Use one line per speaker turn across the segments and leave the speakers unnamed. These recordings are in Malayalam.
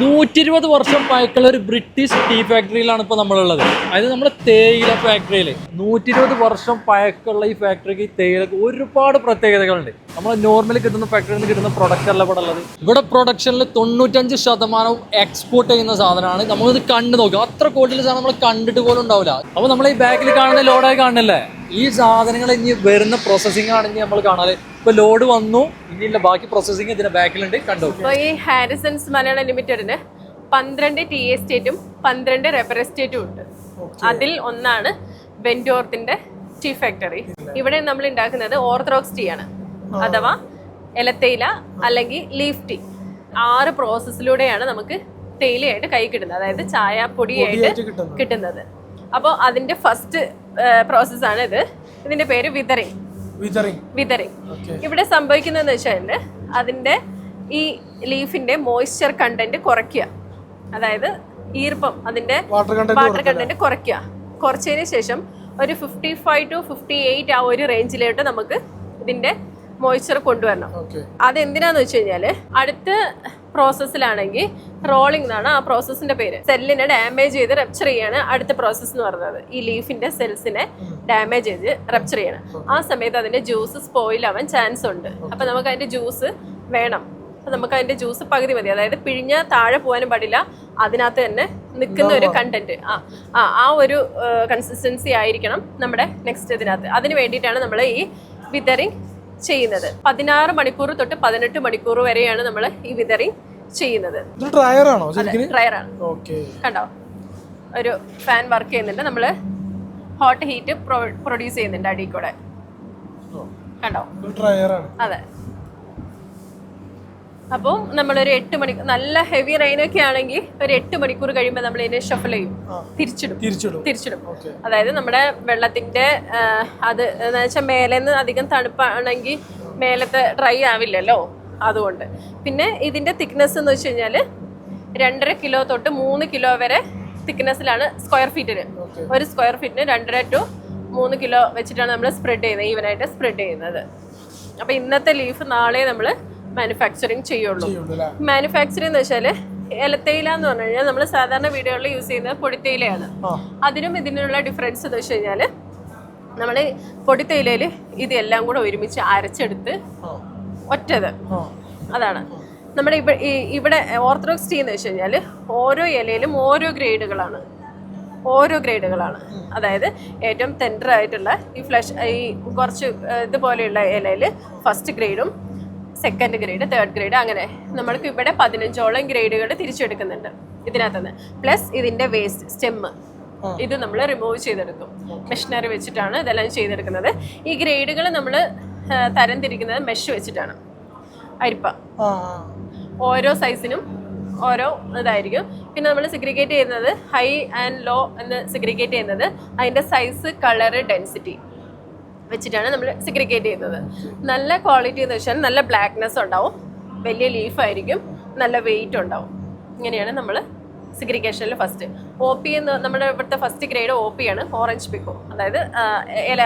120 വർഷം പഴക്കമുള്ള ഒരു ബ്രിട്ടീഷ് ടീ ഫാക്ടറിയിലാണ് ഇപ്പോൾ നമ്മളുള്ളത്. അതായത് നമ്മുടെ തേയില ഫാക്ടറിയിൽ 120 വർഷം പഴക്കമുള്ള ഈ ഫാക്ടറിക്ക് തേയിലക്ക് ഒരുപാട് പ്രത്യേകതകളുണ്ട്. നമ്മൾ നോർമലി കിട്ടുന്ന ഫാക്ടറിയിൽ നിന്ന് കിട്ടുന്ന പ്രൊഡക്റ്റ് അല്ല ഇവിടെ ഉള്ളത്. ഇവിടെ പ്രൊഡക്ഷനിൽ 95% എക്സ്പോർട്ട് ചെയ്യുന്ന സാധനമാണ്. നമ്മളിത് കണ്ടു നോക്കുക, അത്ര ക്വാളിറ്റിയിൽ സാധനം നമ്മൾ കണ്ടിട്ട് പോലും ഉണ്ടാവില്ല. അപ്പോൾ നമ്മൾ ഈ ബാക്കിൽ കാണുന്ന ലോഡായി കാണുന്നില്ലേ, ഈ സാധനങ്ങൾ ഇനി വരുന്ന പ്രോസസ്സിംഗ് ആണ് ഇനി നമ്മൾ കാണാറ്. ഇപ്പൊ ലോഡ് വന്നു, ഇനിയുള്ള ബാക്കി പ്രോസസ്സിംഗ് ഇതിന്റെ ബാക്കിലുണ്ട്. കണ്ടു.
അപ്പോൾ ഈ ഹാരിസൺസ് മലയാളം ലിമിറ്റഡിന് 12 ടീ എസ്റ്റേറ്റും 12 റബ്ബർ എസ്റ്റേറ്റും ഉണ്ട്. അതിൽ ഒന്നാണ് വെന്റോർത്തിന്റെ ടീ ഫാക്ടറി. ഇവിടെ നമ്മൾ ഉണ്ടാക്കുന്നത് ഓർത്തഡോക്സ് ടീ ആണ്, അഥവാ ഇലത്തേയില അല്ലെങ്കിൽ ലീഫ് ടീ. 6 പ്രോസസ്സിലൂടെയാണ് നമുക്ക് തേയിലയായിട്ട് കൈ കിട്ടുന്നത്, അതായത് ചായപ്പൊടിയായിട്ട് കിട്ടുന്നത്. അപ്പോൾ അതിന്റെ ഫസ്റ്റ് പ്രോസസ്സാണ് ഇത്. ഇതിന്റെ പേര് വിതറിങ്. ഇവിടെ സംഭവിക്കുന്നതെന്ന് വെച്ചാൽ അതിന്റെ ഈ ലീഫിന്റെ മോയ്സ്ചർ കണ്ടന്റ് കുറയ്ക്കുക, അതായത് ഈർപ്പം, അതിന്റെ വാട്ടർ കണ്ടന്റ് കുറയ്ക്കുക. കുറച്ചതിന് ശേഷം ഒരു 55 to 58 ആ ഒരു റേഞ്ചിലോട്ട് നമുക്ക് ഇതിന്റെ മോയ്സ്ചർ കൊണ്ടുവരണം. അതെന്തിനാന്ന് വെച്ച് കഴിഞ്ഞാല് അടുത്ത പ്രോസസ്സിലാണെങ്കിൽ റോളിംഗ് എന്നാണ് ആ പ്രോസസ്സിന്റെ പേര്. സെല്ലിനെ ഡാമേജ് ചെയ്ത് റപ്ചർ ചെയ്യാണ് അടുത്ത പ്രോസസ്സ് എന്ന് പറയുന്നത്. ഈ ലീഫിന്റെ സെൽസിനെ ഡാമേജ് ചെയ്ത് റപ്ചർ ചെയ്യണം. ആ സമയത്ത് അതിന്റെ ജ്യൂസ് സ്പോയിൽ ആവാൻ ചാൻസ് ഉണ്ട്. അപ്പൊ നമുക്ക് അതിന്റെ ജ്യൂസ് വേണം. അപ്പൊ നമുക്ക് അതിന്റെ ജ്യൂസ് പകുതി മതി, അതായത് പിഴിഞ്ഞ താഴെ പോകാനും പാടില്ല. അതിനകത്ത് തന്നെ നിൽക്കുന്ന ഒരു കണ്ടന്റ്, ആ ഒരു കൺസിസ്റ്റൻസി ആയിരിക്കണം നമ്മുടെ നെക്സ്റ്റ് ഇതിനകത്ത്. അതിന് വേണ്ടിയിട്ടാണ് നമ്മൾ ഈ വിതറിങ് ചെയ്യുന്നത്. 16 മണിക്കൂർ തൊട്ട് 18 മണിക്കൂർ വരെയാണ് നമ്മൾ ഈ വിതറിങ് ചെയ്യുന്നത്. ഡ്രയറാണ്. കണ്ടോ, ഒരു ഫാൻ വർക്ക് ചെയ്യുന്നുണ്ട്. നമ്മൾ ഹോട്ട് ഹീറ്റ് പ്രൊഡ്യൂസ് ചെയ്യുന്നുണ്ട് അടിയിൽ കൂടെ. കണ്ടോ, അതെ. അപ്പോൾ നമ്മളൊരു 8 മണിക്കൂർ, നല്ല ഹെവി റെയിനൊക്കെ ആണെങ്കിൽ ഒരു 8 മണിക്കൂർ കഴിയുമ്പോൾ നമ്മൾ ഇതിനെ ഷഫിൾ ചെയ്യും, തിരിച്ചിടും. അതായത് നമ്മുടെ വെള്ളത്തിന്റെ അത് എന്ന് വെച്ചാൽ മേലേന്ന് അധികം തണുപ്പാണെങ്കിൽ മേലത്തെ ഡ്രൈ ആവില്ലല്ലോ, അതുകൊണ്ട്. പിന്നെ ഇതിന്റെ തിക്നെസ് എന്ന് വെച്ച് കഴിഞ്ഞാൽ 2.5 കിലോ തൊട്ട് 3 കിലോ വരെ തിക്നെസ്സിലാണ് സ്ക്വയർ ഫീറ്റിന്. ഒരു സ്ക്വയർ ഫീറ്റിന് 2.5 to 3 കിലോ വെച്ചിട്ടാണ് നമ്മൾ സ്പ്രെഡ് ചെയ്യുന്നത്, ഈവനായിട്ട് സ്പ്രെഡ് ചെയ്യുന്നത്. അപ്പൊ ഇന്നത്തെ ലീഫ് നാളെ നമ്മൾ മാനുഫാക്ചറിങ് ചെയ്യുള്ളൂ. മാനുഫാക്ചറിങ് എന്ന് വെച്ചാൽ ഇലത്തേയില എന്ന് പറഞ്ഞു കഴിഞ്ഞാൽ നമ്മൾ സാധാരണ വീടുകളിൽ യൂസ് ചെയ്യുന്നത് പൊടിത്തേയിലയാണ്. അതിനും ഇതിനുള്ള ഡിഫറൻസ് എന്ന് വെച്ച് കഴിഞ്ഞാൽ നമ്മൾ പൊടിത്തേയിലയിൽ ഇതെല്ലാം കൂടെ ഒരുമിച്ച് അരച്ചെടുത്ത് ഒറ്റത്, അതാണ്. നമ്മുടെ ഇവിടെ ഓർത്തഡോക്സ് ടീ എന്ന് വെച്ച് കഴിഞ്ഞാൽ ഓരോ ഇലയിലും ഓരോ ഗ്രേഡുകളാണ്. അതായത് ഏറ്റവും ടെൻഡർ ആയിട്ടുള്ള ഈ ഫ്ലഷ്, ഈ കുറച്ച് ഇതുപോലെയുള്ള ഇലയിൽ ഫസ്റ്റ് ഗ്രേഡും സെക്കൻഡ് ഗ്രേഡ്, തേർഡ് ഗ്രേഡ്, അങ്ങനെ നമ്മൾക്ക് ഇവിടെ 15ഓളം ഗ്രേഡുകൾ തിരിച്ചെടുക്കുന്നുണ്ട് ഇതിനകത്തുനിന്ന്. പ്ലസ് ഇതിന്റെ വേസ്റ്റ് സ്റ്റെമ്മ് ഇത് നമ്മൾ റിമൂവ് ചെയ്തെടുക്കും. മെഷീനറി വെച്ചിട്ടാണ് ഇതെല്ലാം ചെയ്തെടുക്കുന്നത്. ഈ ഗ്രേഡുകൾ നമ്മൾ തരംതിരിക്കുന്നത് മെഷ് വെച്ചിട്ടാണ്. അരിപ്പ ഓരോ സൈസിനും ഓരോ ഇതായിരിക്കും. പിന്നെ നമ്മൾ സിഗ്രിഗേറ്റ് ചെയ്യുന്നത് ഹൈ ആൻഡ് ലോ എന്ന് സിഗ്രിഗേറ്റ് ചെയ്യുന്നത് അതിന്റെ സൈസ്, കളറ്, ഡെൻസിറ്റി വെച്ചിട്ടാണ് നമ്മൾ സിഗ്രിഗേറ്റ് ചെയ്യുന്നത്. നല്ല ക്വാളിറ്റി എന്ന് വെച്ചാൽ നല്ല ബ്ലാക്ക്നെസ് ഉണ്ടാവും, വലിയ ലീഫായിരിക്കും, നല്ല വെയിറ്റ് ഉണ്ടാവും. ഇങ്ങനെയാണ് നമ്മൾ സിഗ്രിഗേഷനിൽ ഫസ്റ്റ്. OP എന്ന് നമ്മുടെ ഇവിടുത്തെ ഫസ്റ്റ് ഗ്രേഡ് OP ആണ്, ഓറഞ്ച് പിക്കോ. അതായത് ഇല,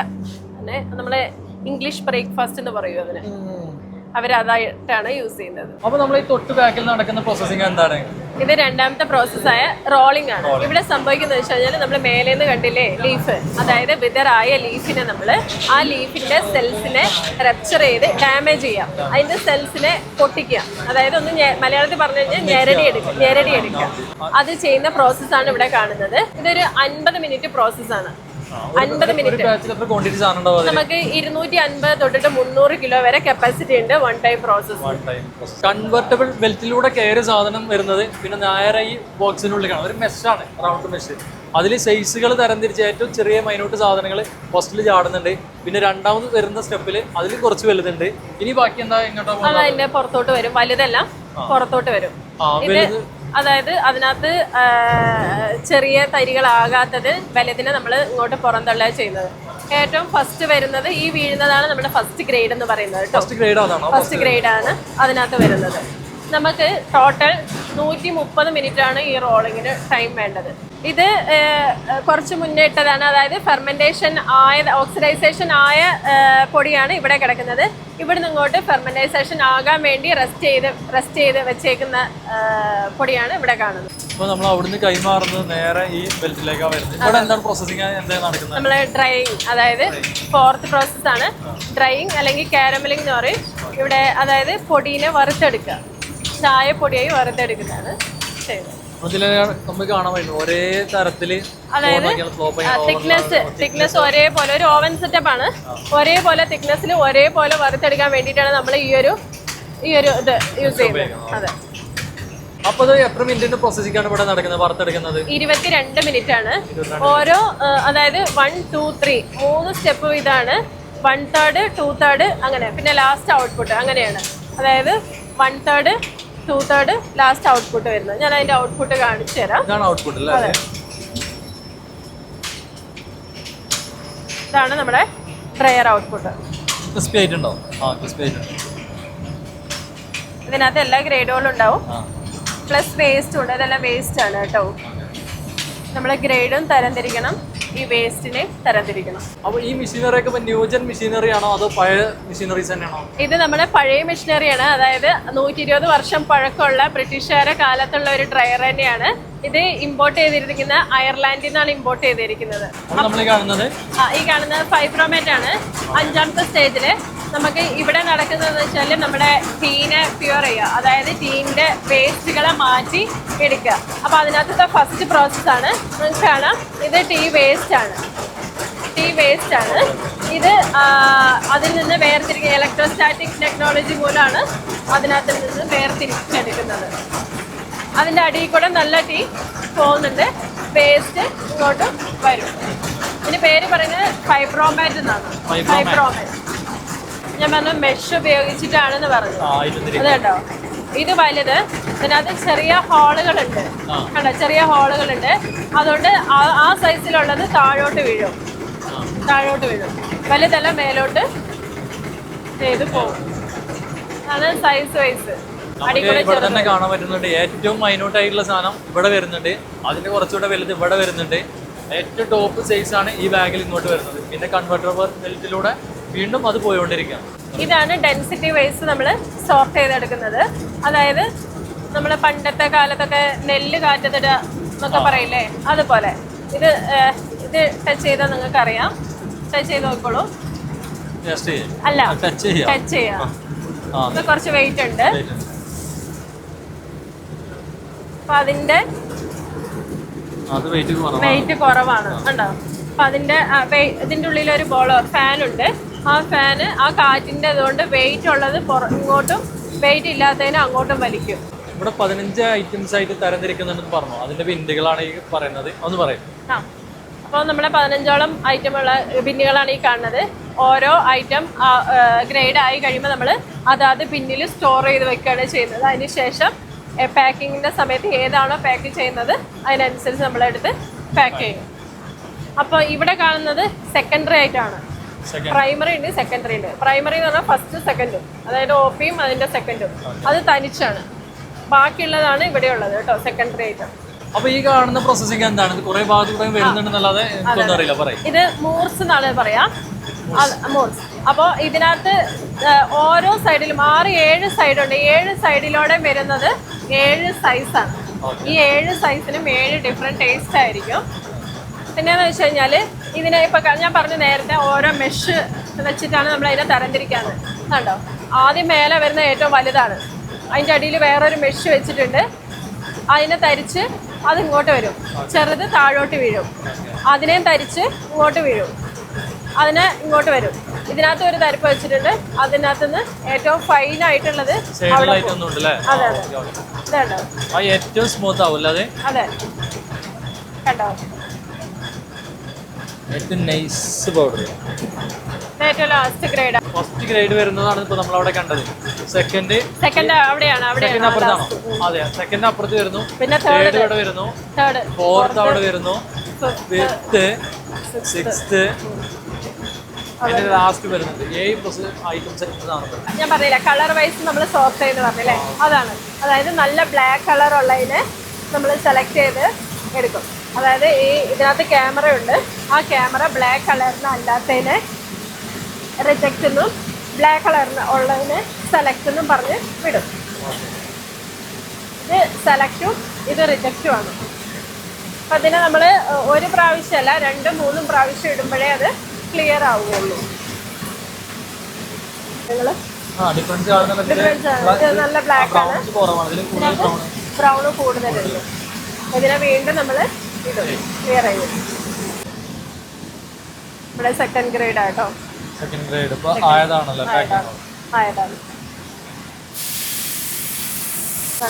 പിന്നെ നമ്മളെ ഇംഗ്ലീഷ് ബ്രേക്ക്ഫാസ്റ്റ് എന്ന് പറയും അതിന്. അവരതായിട്ടാണ് യൂസ് ചെയ്യുന്നത്.
അപ്പോൾ നമ്മൾ ഈ തൊട്ട് ബാക്കിൽ നടക്കുന്ന പ്രോസസ്സിംഗ് എന്താണ്?
ഇത് രണ്ടാമത്തെ പ്രോസസ്സായ റോളിംഗ് ആണ്. ഇവിടെ സംഭവിക്കുന്നത് വെച്ച് കഴിഞ്ഞാൽ നമ്മൾ മേലേന്ന് കണ്ടില്ലേ ലീഫ്, അതായത് വിതറായ ലീഫിനെ നമ്മൾ ആ ലീഫിന്റെ സെൽസിനെ റപ്ചർ ചെയ്ത് ഡാമേജ് ചെയ്യാം. അതിന്റെ സെൽസിനെ പൊട്ടിക്കുക, അതായത് ഒന്ന് മലയാളത്തിൽ പറഞ്ഞു കഴിഞ്ഞാൽ ഞെരടി എടുക്കുക. അത് ചെയ്യുന്ന പ്രോസസ്സാണ് ഇവിടെ കാണുന്നത്. ഇതൊരു 50 മിനിറ്റ് പ്രോസസ്സാണ്. 50 മിനിറ്റ് നമുക്ക് 250 തൊട്ടിട്ട് 300 കിലോ വരെ കപ്പാസിറ്റി ഉണ്ട്. One time process.
കൺവെർട്ടബിൾ ബെൽറ്റിലൂടെ കയറിയ സാധനം വരുന്നത് പിന്നെ നേരെ ഈ ബോക്സിനുള്ളിലാണ്. ഒരു മെഷാണ്, റൗണ്ട് മെഷ്. അതിൽ സൈസുകൾ തരംതിരിച്ച് ഏറ്റവും ചെറിയ മൈന്യൂട്ട് സാധനങ്ങൾ ഫസ്റ്റിൽ ചാടുന്നുണ്ട്. പിന്നെ രണ്ടാമത് വരുന്ന സ്റ്റെപ്പിൽ അതിൽ കുറച്ച് വലുതുണ്ട്. ഇനി ബാക്കി എന്താ എങ്ങോട്ടോ
അതിന്റെ പുറത്തോട്ട് വരും, വലുതെല്ലാം പുറത്തോട്ട് വരും. അതായത് അതിനകത്ത് ചെറിയ തരികളാകാത്തത് വലുതിനെ നമ്മൾ ഇങ്ങോട്ട് പുറന്തള്ളുക ചെയ്യുന്നത്. ഏറ്റവും ഫസ്റ്റ് വരുന്നത് ഈ വീഴുന്നതാണ് നമ്മുടെ ഫസ്റ്റ് ഗ്രേഡ് എന്ന് പറയുന്നത്. ഫസ്റ്റ് ഗ്രേഡ് ആണ് അതിനകത്ത് വരുന്നത്. നമുക്ക് ടോട്ടൽ 130 മിനിറ്റ് ആണ് ഈ റോളിങ്ങിന് ടൈം വേണ്ടത്. ഇത് കുറച്ച് മുന്നേ ഇട്ടതാണ്, അതായത് ഫെർമെൻറ്റേഷൻ ആയ ഓക്സിഡൈസേഷൻ ആയ പൊടിയാണ് ഇവിടെ കിടക്കുന്നത്. ഇവിടുന്ന് ഇങ്ങോട്ട് ഫെർമെൻറ്റൈസേഷൻ ആകാൻ വേണ്ടി റെസ്റ്റ് ചെയ്ത് വെച്ചേക്കുന്ന പൊടിയാണ് ഇവിടെ കാണുന്നത്.
അപ്പോൾ നമ്മൾ അവിടുന്ന് കൈമാറുന്നത് നേരെ ഈ ബെൽറ്റിലേക്കാണ് വരുന്നത്. ഇവിടെ എന്താണ് പ്രോസസ്സിങ് നടക്കുന്നത്?
നമ്മൾ ഡ്രൈയിങ്, അതായത് 4th പ്രോസസ്സാണ് ഡ്രൈയിങ് അല്ലെങ്കിൽ കാരമലിംഗ് എന്ന് പറയും ഇവിടെ. അതായത് പൊടീനെ വറുത്തെടുക്കുക, ചായപ്പൊടിയായി വറുത്തെടുക്കുന്നതാണ് ചെയ്യുന്നത്.
നമുക്ക് കാണാൻ പറ്റും ഒരേ തരത്തില്,
അതായത് തിക്നെസ് ഒരേപോലെ, ഒരു ഓവൻ സെറ്റപ്പ് ആണ്. ഒരേപോലെ തിക്നെസ്സിൽ ഒരേപോലെ വറുത്തെടുക്കാൻ വേണ്ടിയിട്ടാണ് നമ്മൾ ഈ ഒരു ഇത് യൂസ് ചെയ്യുന്നത്. അതെ.
അപ്പൊ ഇത് എത്ര മിനിറ്റിന്റെ പ്രോസസ്സിംഗ് ആണ് ഇവിടെ നടക്കുന്നത്, വറുത്തെടുക്കുന്നത്?
22 മിനിറ്റ് ആണ് ഓരോ. അതായത് 1, 2, 3 3 സ്റ്റെപ്പ് ഇതാണ്. 1/3, 2/3 അങ്ങനെ, പിന്നെ ലാസ്റ്റ് ഔട്ട്പുട്ട് അങ്ങനെയാണ്. അതായത് 1/3, 2/3 ലാസ്റ്റ് ഔട്ട്പുട്ട് വരുന്നത്. ഞാൻ അതിന്റെ ഔട്ട്പുട്ട് കാണിച്ചു തരാം.
അതെ,
ഇതാണ് നമ്മുടെ ഡ്രയർ ഔട്ട്പുട്ട്. ഇതിനകത്ത് എല്ലാ ഗ്രേഡുകളും ഉണ്ടാവും, പ്ലസ് വേസ്റ്റും ഉണ്ട്. ഇതെല്ലാം വേസ്റ്റ് ആണ് കേട്ടോ. നമ്മൾ ഗ്രേഡും തരംതിരിക്കണം, ഈ വേസ്റ്റിനെ തരംതിരിക്കണം.
അപ്പോൾ ഈ മെഷീനറി ഒക്കെ ന്യൂജൻ മെഷീനറി ആണോ അതോ പഴയ മെഷീനറീസ് തന്നെയാണോ?
ഇത് നമ്മുടെ പഴയ മെഷീനറിയാണ്. അതായത് 120 വർഷം പഴക്കമുള്ള ബ്രിട്ടീഷുകാരുടെ കാലത്തുള്ള ഒരു ഡ്രയർ തന്നെയാണ്. ഇത് ഇമ്പോർട്ട് ചെയ്തിരിക്കുന്ന അയർലാൻഡിൽ നിന്നാണ് ഇമ്പോർട്ട് ചെയ്തിരിക്കുന്നത്. ഈ കാണുന്നത് ഫൈബ്രോമേറ്റ് ആണ്. 5ാമത്തെ സ്റ്റേജില് നമുക്ക് ഇവിടെ നടക്കുന്നതെന്ന് വെച്ചാൽ നമ്മുടെ ടീനെ പ്യൂർ ചെയ്യുക, അതായത് ടീനിന്റെ വേസ്റ്റുകളെ മാറ്റി എടുക്കുക. അപ്പോൾ അതിനകത്തെ ഫസ്റ്റ് പ്രോസസ്സാണ്. നമുക്ക് കാണാം, ഇത് ടീ വേസ്റ്റ് ആണ്. ഇത് അതിൽ നിന്ന് വേർതിരിക്കുക, ഇലക്ട്രോസ്റ്റാറ്റിക് ടെക്നോളജി മൂലമാണ് അതിനകത്ത് നിന്ന് വേർതിരിച്ചെടുക്കുന്നത്. അതിൻ്റെ അടിയിൽ കൂടെ നല്ല ടീ പോകുന്നുണ്ട്, വേസ്റ്റ് ഇങ്ങോട്ടും വരും. ഇതിന് പേര് പറയുന്നത് ഫൈബ്രോമാറ്റ് എന്നാണ്. ഫൈബ്രോമാറ്റ് ഞാൻ പറഞ്ഞു മെഷ് ഉപയോഗിച്ചിട്ടാണെന്ന് പറഞ്ഞു. അത് കേട്ടോ, ഇത് വലുത്. ഇതിനകത്ത് ചെറിയ ഹോളുകളുണ്ട് കണ്ടോ, ചെറിയ ഹോളുകളുണ്ട്. അതുകൊണ്ട് ആ സൈസിലുള്ളത് താഴോട്ട് വീഴും. വലുതെല്ലാം മേലോട്ട് ചെയ്ത് പോകും. അത് സൈസ് വൈസ്
തന്നെ കാണാൻ പറ്റുന്നുണ്ട്. ഏറ്റവും മൈന്യൂട്ട് ആയിട്ടുള്ള സാധനം ഇവിടെ വരുന്നുണ്ട്, അതിന്റെ കുറച്ചുകൂടെ വലുത് ഇവിടെ വരുന്നുണ്ട്. ഏറ്റവും ടോപ്പ് സൈസ് ആണ് ഈ ബാഗിൽ ഇങ്ങോട്ട് വരുന്നത്. പിന്നെ കൺവെർട്ടർ ബെൽറ്റിലൂടെ വീണ്ടും അത് പോയിക്കൊണ്ടിരിക്കുക.
ഇതാണ് ഡെൻസിറ്റി വൈസ് നമ്മൾ സോർട്ട് ചെയ്തെടുക്കുന്നത്. അതായത് നമ്മൾ പണ്ടത്തെ കാലത്തൊക്കെ നെല്ല് കാറ്റത്തിടുക എന്നൊക്കെ പറയില്ലേ, അതുപോലെ ഇത് ടച്ച് ചെയ്താൽ നിങ്ങൾക്ക് അറിയാം. ടച്ച് ചെയ്ത് നോക്കോളൂ. അല്ല, ടച്ച് ചെയ്യാം. കുറച്ച് വെയിറ്റ് ഉണ്ട്. അപ്പൊ അതിന്റെ വെയിറ്റ് കുറവാണ് കണ്ടോ. അപ്പൊ ഇതിന്റെ ഉള്ളിൽ ഒരു ഫാൻ ഉണ്ട്. ആ ഫാന് ആ കാറ്റിന്റെ അതുകൊണ്ട് വെയിറ്റ് ഉള്ളത് ഇങ്ങോട്ടും, വെയിറ്റ് ഇല്ലാത്തതിന് അങ്ങോട്ടും വലിക്കും.
ഇവിടെ 15 ഐറ്റംസ് ആയിട്ട് തരംതിരിക്കുന്നുണ്ടെന്ന് പറഞ്ഞു. അതിന്റെ ബിന്നുകളാണ് ഈ പറയുന്നത്, ഒന്ന് പറയും.
അപ്പോൾ നമ്മുടെ 15ഓളം ഐറ്റമുള്ള ബിന്നുകളാണ് ഈ കാണുന്നത്. ഓരോ ഐറ്റം ഗ്രേഡ് ആയി കഴിയുമ്പോൾ നമ്മൾ അതാത് ബിന്നിൽ സ്റ്റോർ ചെയ്ത് വെക്കുകയാണ് ചെയ്യുന്നത്. അതിനുശേഷം പാക്കിങ്ങിൻ്റെ സമയത്ത് ഏതാണോ പാക്ക് ചെയ്യുന്നത് അതിനനുസരിച്ച് നമ്മളെടുത്ത് പാക്ക് ചെയ്യും. അപ്പോൾ ഇവിടെ കാണുന്നത് സെക്കൻഡറി ആയിട്ടാണ്. പ്രൈമറി ഉണ്ട്, സെക്കൻഡറി ഉണ്ട്. പ്രൈമറി എന്ന് പറഞ്ഞാൽ ഫസ്റ്റ് സെക്കൻഡും, അതായത് OPയും അതിൻ്റെ സെക്കൻഡും അത് തനിച്ചാണ്. ബാക്കിയുള്ളതാണ് ഇവിടെ ഉള്ളത് കേട്ടോ, സെക്കൻഡറി ഐറ്റം.
അപ്പൊ ഈ കാണുന്ന പ്രോസസ്സിംഗ് എന്താണ്? കുറെ ഭാഗത്ത് വരുന്നുണ്ടെന്നല്ലാതെ എനിക്കൊന്നും അറിയില്ല. പറയും.
ഇത് മൂർസ് എന്നാണ് പറയാ, മൂർസ്. അപ്പോൾ ഇതിനകത്ത് ഓരോ സൈഡിലും 6-7 സൈഡുണ്ട്. 7 സൈഡിലൂടെ വരുന്നത് 7 സൈസാണ്. ഈ 7 സൈസിനും 7 ഡിഫറെൻറ്റ് ടേസ്റ്റ് ആയിരിക്കും. പിന്നെയെന്ന് വെച്ച് കഴിഞ്ഞാൽ ഇതിനെ ഇപ്പം ഞാൻ പറഞ്ഞു നേരത്തെ ഓരോ മെഷ് വെച്ചിട്ടാണ് നമ്മൾ അതിനെ തരംതിരിക്കാറ്. കണ്ടോ, ആദ്യം മേലെ വരുന്ന ഏറ്റവും വലുതാണ്. അതിൻ്റെ അടിയിൽ വേറൊരു മെഷ് വെച്ചിട്ടുണ്ട്. അതിനെ തരിച്ച് അത് ഇങ്ങോട്ട് വരും. ചെറുത് താഴോട്ട് വീഴും. അതിനെയും തരിച്ച് ഇങ്ങോട്ട് വീഴും. അതിന് ഇങ്ങോട്ട് വരും. ഇതിനകത്ത് ഒരു തരിപ്പ് വെച്ചിട്ടുണ്ട്. അതിനകത്തുനിന്ന് ഏറ്റവും ഫൈൻ ആയിട്ടുള്ളത് അതെ
ഏറ്റവും സ്മൂത്ത് ആവും. അതെ
കണ്ടോ,
ഏറ്റവും നൈസ് പൗഡർ.
ഏറ്റവും ലാസ്റ്റ് ഗ്രേഡ്.
ഫസ്റ്റ് ഗ്രേഡ് വരുന്നതാണ് ഇപ്പോൾ നമ്മളവിടെ കണ്ടത്. സെക്കൻഡ്
അവിടെയാണ്.
അതെ, സെക്കൻഡ് അപ്പുറത്ത് വരുന്നു.
പിന്നെ
തേർഡ് ഇവിടെ വരുന്നു. ഫോർത്ത് അവിടെ വരുന്നു. ഫിഫ്ത്ത്, സിക്സ്ത്, അതിന്റെ ലാസ്റ്റ് വരുന്നത് 7 ഐറ്റംസ്
ഞാൻ പറഞ്ഞില്ല കളർ വൈസ് നമ്മൾ സോർട്ട് ചെയ്ത് പറഞ്ഞില്ലേ, അതാണ്. അതായത് നല്ല ബ്ലാക്ക് കളർ ഉള്ളതിനെ നമ്മൾ സെലക്ട് ചെയ്ത് എടുക്കും. അതായത് ഇതിനകത്ത് ക്യാമറ ഉണ്ട്, ആ ക്യാമറ ബ്ലാക്ക് കളറിന് അല്ലാത്തതിനെ റിജക്റ്റ് എന്നും ബ്ലാക്ക് കളറിന് ഉള്ളതിനെ സെലക്ട് എന്നും പറഞ്ഞ് വിടും. ഇത് സെലക്റ്റും ഇത് റിജക്റ്റും ആണ്. അപ്പം അതിനെ നമ്മൾ ഒരു പ്രാവശ്യമല്ല 2-3 പ്രാവശ്യം ഇടുമ്പോഴേ അത് ക്ലിയർ ആവുകയുള്ളൂ. നിങ്ങൾ നല്ല ബ്ലാക്ക് ആണ്, ബ്രൗൺ കൂടുതലുണ്ട്. ഇതിനെ വീണ്ടും നമ്മൾ ഇടും, ക്ലിയർ ചെയ്യും. ഇവിടെ സെക്കൻഡ് ഗ്രേഡ് ആട്ടോ,
സെക്കൻഡ് ഗ്രേഡ് ആയതാണല്ലോ,
ആയതാണ്.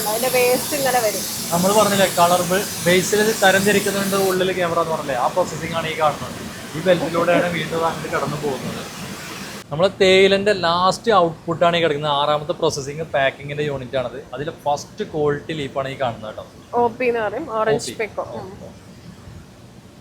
അതിന്റെ വേസ്റ്റ് ഇങ്ങനെ വരും.
നമ്മൾ പറഞ്ഞില്ലേ കളർ ബേസിൽ തരംതിരിക്കുന്നുണ്ട് ഉള്ളിൽ ക്യാമറ എന്ന് പറഞ്ഞില്ലേ, ആ പ്രോസസ്സിംഗ് ആണ് ഈ കാണുന്നത്. ഈ ബെൽറ്റിലൂടെയാണ് വീണ്ടും അങ്ങോട്ട് കടന്നു പോകുന്നത്. നമ്മൾ തേയിലൻ്റെ ലാസ്റ്റ് ഔട്ട്പുട്ടാണ് ഈ കിടക്കുന്നത്. 6ാമത്തെ പ്രോസസ്സിംഗ് പാക്കിങ്ങിന്റെ യൂണിറ്റ് ആണത്. അതിൽ ഫസ്റ്റ് ക്വാളിറ്റി ലീഫാണ് ഈ കാണുന്നത് കേട്ടോ.
OP എന്ന് പറയും, ഓറഞ്ച് പെക്കോ.